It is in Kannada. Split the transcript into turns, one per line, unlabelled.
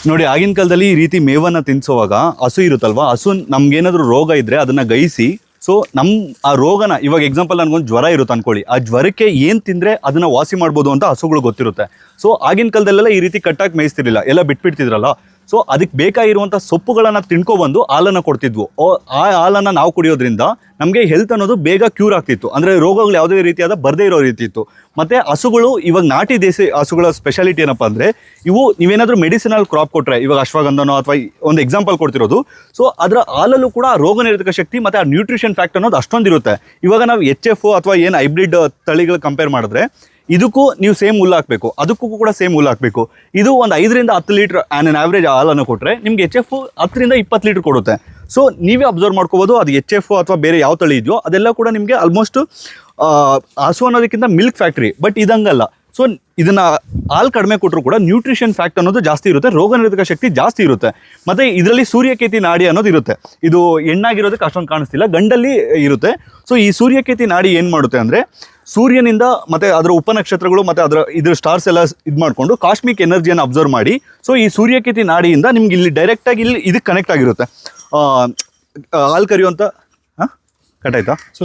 ನೋಡಿ ಆಗಿನ ಕಾಲದಲ್ಲಿ ಈ ರೀತಿ ಮೇವನ್ನ ತಿನ್ಸೋವಾಗ ಹಸು ಇರುತ್ತಲ್ವಾ, ಹಸು ನಮ್ಗೇನಾದ್ರೂ ರೋಗ ಇದ್ರೆ ಅದನ್ನ ಗೈಸಿ, ಸೊ ಆ ರೋಗನ ಇವಾಗ ಎಕ್ಸಾಂಪಲ್ ನನಗೊಂದು ಜ್ವರ ಇರುತ್ತೆ ಅನ್ಕೊಳ್ಳಿ, ಆ ಜ್ವರಕ್ಕೆ ಏನು ತಿಂದರೆ ಅದನ್ನ ವಾಸಿ ಮಾಡ್ಬೋದು ಅಂತ ಹಸುಗಳು ಗೊತ್ತಿರುತ್ತೆ. ಸೊ ಆಗಿನ ಕಾಲದಲ್ಲೆಲ್ಲ ಈ ರೀತಿ ಕಟ್ಟಾಗಿ ಮೇಯಿಸ್ತಿರ್ಲಿಲ್ಲ, ಎಲ್ಲ ಬಿಟ್ಬಿಡ್ತಿದ್ರಲ್ಲ. ಸೊ ಅದಕ್ಕೆ ಬೇಕಾಗಿರುವಂಥ ಸೊಪ್ಪುಗಳನ್ನು ತಿನ್ಕೊಬಂದು ಹಾಲನ್ನು ಕೊಡ್ತಿದ್ವು. ಆ ಹಾಲನ್ನು ನಾವು ಕುಡಿಯೋದ್ರಿಂದ ನಮಗೆ ಹೆಲ್ತ್ ಅನ್ನೋದು ಬೇಗ ಕ್ಯೂರ್ ಆಗ್ತಿತ್ತು, ಅಂದರೆ ರೋಗಗಳು ಯಾವುದೇ ರೀತಿಯಾದ ಬರದೇ ಇರೋ ರೀತಿ ಇತ್ತು. ಮತ್ತು ಹಸುಗಳು ಇವಾಗ ನಾಟಿ ದೇಸಿ ಹಸುಗಳ ಸ್ಪೆಷಾಲಿಟಿ ಏನಪ್ಪ ಅಂದರೆ, ಇವು ನೀವೇನಾದರೂ ಮೆಡಿಸಿನಲ್ ಕ್ರಾಪ್ ಕೊಟ್ಟರೆ, ಇವಾಗ ಅಶ್ವಗಂಧನೋ ಅಥವಾ ಒಂದು ಎಕ್ಸಾಂಪಲ್ ಕೊಡ್ತಿರೋದು, ಸೊ ಅದರ ಹಾಲಲ್ಲೂ ಕೂಡ ರೋಗ ನಿರೋಧಕ ಶಕ್ತಿ ಮತ್ತು ಆ ನ್ಯೂಟ್ರಿಷನ್ ಫ್ಯಾಕ್ಟ್ ಅನ್ನೋದು ಅಷ್ಟೊಂದಿರುತ್ತೆ. ಇವಾಗ ನಾವು HF ಅಥವಾ ಏನು ಹೈಬ್ರಿಡ್ ತಳಿಗಳು ಕಂಪೇರ್ ಮಾಡಿದ್ರೆ ಇದಕ್ಕೂ ನೀವು ಸೇಮ್ ಹುಲ್ಲು ಹಾಕಬೇಕು, ಅದಕ್ಕೂ ಕೂಡ ಸೇಮ್ ಹುಲ್ಲು ಹಾಕಬೇಕು. ಇದು ಒಂದು 5 ರಿಂದ 10 ಲೀಟ್ರ್ ಆನ್ ಆವ್ರೇಜ್ ಹಾಲನ್ನು ಕೊಟ್ಟರೆ ನಿಮ್ಗೆ HF 10 ರಿಂದ 20 ಲೀಟ್ರ್ ಕೊಡುತ್ತೆ. ಸೊ ನೀವೇ ಅಬ್ಸರ್ವ್ ಮಾಡ್ಕೋಬೋದು, ಅದು HF ಅಥವಾ ಬೇರೆ ಯಾವ ತಳಿ ಇದೆಯೋ ಅದೆಲ್ಲ ಕೂಡ ನಿಮಗೆ ಆಲ್ಮೋಸ್ಟ್ ಹಸು ಅನ್ನೋದಕ್ಕಿಂತ ಮಿಲ್ಕ್ ಫ್ಯಾಕ್ಟ್ರಿ. ಬಟ್ ಇದಂಗಲ್ಲ. ಸೊ ಇದನ್ನು ಹಾಲು ಕಡಿಮೆ ಕೊಟ್ಟರು ಕೂಡ ನ್ಯೂಟ್ರಿಷನ್ ಫ್ಯಾಕ್ಟ್ ಅನ್ನೋದು ಜಾಸ್ತಿ ಇರುತ್ತೆ, ರೋಗ ನಿರೋಧಕ ಶಕ್ತಿ ಜಾಸ್ತಿ ಇರುತ್ತೆ. ಮತ್ತು ಇದರಲ್ಲಿ ಸೂರ್ಯಕೇತಿ ನಾಡಿ ಅನ್ನೋದು ಇರುತ್ತೆ. ಇದು ಹೆಣ್ಣಾಗಿರೋದಕ್ಕೆ ಅಷ್ಟೊಂದು ಕಾಣಿಸ್ತಿಲ್ಲ, ಗಂಡಲ್ಲಿ ಇರುತ್ತೆ. ಸೊ ಈ ಸೂರ್ಯಕೇತಿ ನಾಡಿ ಏನು ಮಾಡುತ್ತೆ ಅಂದರೆ, ಸೂರ್ಯನಿಂದ ಮತ್ತು ಅದರ ಉಪನಕ್ಷತ್ರಗಳು ಮತ್ತು ಇದ್ರ ಸ್ಟಾರ್ಸ್ ಎಲ್ಲ ಇದು ಮಾಡಿಕೊಂಡು ಕಾಸ್ಮಿಕ್ ಎನರ್ಜಿಯನ್ನು ಅಬ್ಸರ್ವ್ ಮಾಡಿ, ಸೊ ಈ ಸೂರ್ಯಕೇತಿ ನಾಡಿಯಿಂದ ನಿಮ್ಗೆ ಇಲ್ಲಿ ಡೈರೆಕ್ಟಾಗಿ ಇಲ್ಲಿ ಇದಕ್ಕೆ ಕನೆಕ್ಟ್ ಆಗಿರುತ್ತೆ. ಹಾಲು ಕರೆಯುವಂಥ ಕಟ್ ಆಯ್ತಾ? ಸೊ